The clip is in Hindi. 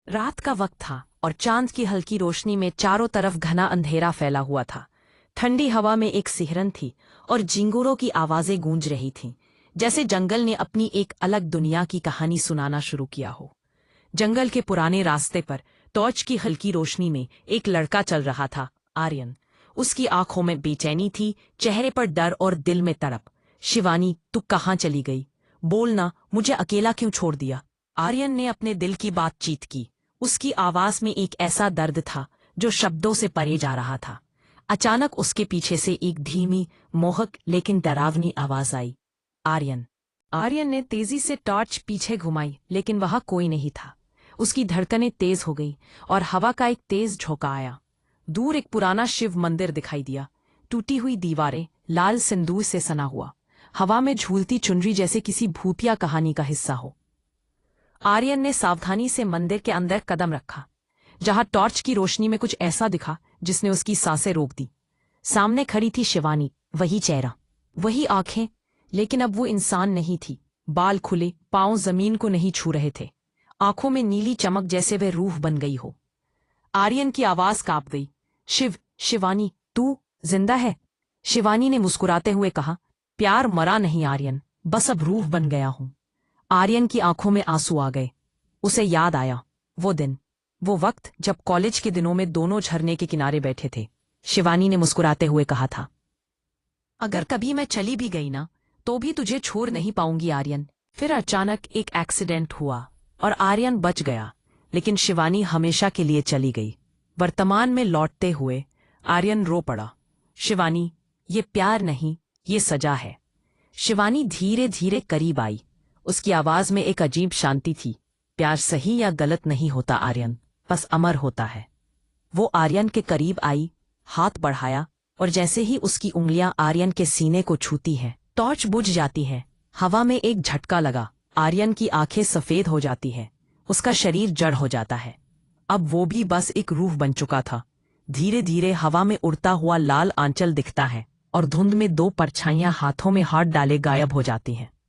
रात का वक्त था और चांद की हल्की रोशनी में चारों तरफ घना अंधेरा फैला हुआ था। ठंडी हवा में एक सिहरन थी और झिंगुरों की आवाजें गूंज रही थीं, जैसे जंगल ने अपनी एक अलग दुनिया की कहानी सुनाना शुरू किया हो। जंगल के पुराने रास्ते पर टॉर्च की हल्की रोशनी में एक लड़का चल रहा था, आर्यन। उसकी आंखों में बेचैनी थी, चेहरे पर डर और दिल में तड़प। शिवानी, तू कहाँ चली गई? बोलना, मुझे अकेला क्यों छोड़ दिया? आर्यन ने अपने दिल की बातचीत की। उसकी आवाज में एक ऐसा दर्द था जो शब्दों से परे जा रहा था। अचानक उसके पीछे से एक धीमी, मोहक लेकिन डरावनी आवाज आई, आर्यन। आर्यन ने तेजी से टॉर्च पीछे घुमाई, लेकिन वहां कोई नहीं था। उसकी धड़कनें तेज हो गई और हवा का एक तेज झोंका आया। दूर एक पुराना शिव मंदिर दिखाई दिया। टूटी हुई दीवारें, लाल सिंदूर से सना हुआ, हवा में झूलती चुनरी जैसे किसी भूतिया कहानी का हिस्सा हो। आर्यन ने सावधानी से मंदिर के अंदर कदम रखा। जहां टॉर्च की रोशनी में कुछ ऐसा दिखा जिसने उसकी सांसें रोक दी। सामने खड़ी थी शिवानी, वही चेहरा, वही आंखें, लेकिन अब वो इंसान नहीं थी। बाल खुले, पांव जमीन को नहीं छू रहे थे। आंखों में नीली चमक, जैसे वह रूह बन गई हो। आर्यन की आवाज कांप गई, शिवानी, तू जिंदा है? शिवानी ने मुस्कुराते हुए कहा, प्यार मरा नहीं आर्यन, बस अब रूह बन गया हूं। आर्यन की आंखों में आंसू आ गए। उसे याद आया वो दिन, वो वक्त जब कॉलेज के दिनों में दोनों झरने के किनारे बैठे थे। शिवानी ने मुस्कुराते हुए कहा था, अगर कभी मैं चली भी गई ना, तो भी तुझे छोड़ नहीं पाऊंगी आर्यन। फिर अचानक एक एक्सीडेंट हुआ और आर्यन बच गया, लेकिन शिवानी हमेशा के लिए चली गई। वर्तमान में लौटते हुए आर्यन रो पड़ा, शिवानी, ये प्यार नहीं, ये सजा है। शिवानी धीरे धीरे करीब आई। उसकी आवाज में एक अजीब शांति थी। प्यार सही या गलत नहीं होता आर्यन, बस अमर होता है। वो आर्यन के करीब आई, हाथ बढ़ाया, और जैसे ही उसकी उंगलियां आर्यन के सीने को छूती हैं, टॉर्च बुझ जाती है। हवा में एक झटका लगा, आर्यन की आंखें सफेद हो जाती हैं, उसका शरीर जड़ हो जाता है। अब वो भी बस एक रूह बन चुका था। धीरे धीरे हवा में उड़ता हुआ लाल आंचल दिखता है और धुंध में दो परछाइयां हाथों में हाथ डाले गायब हो जाती हैं।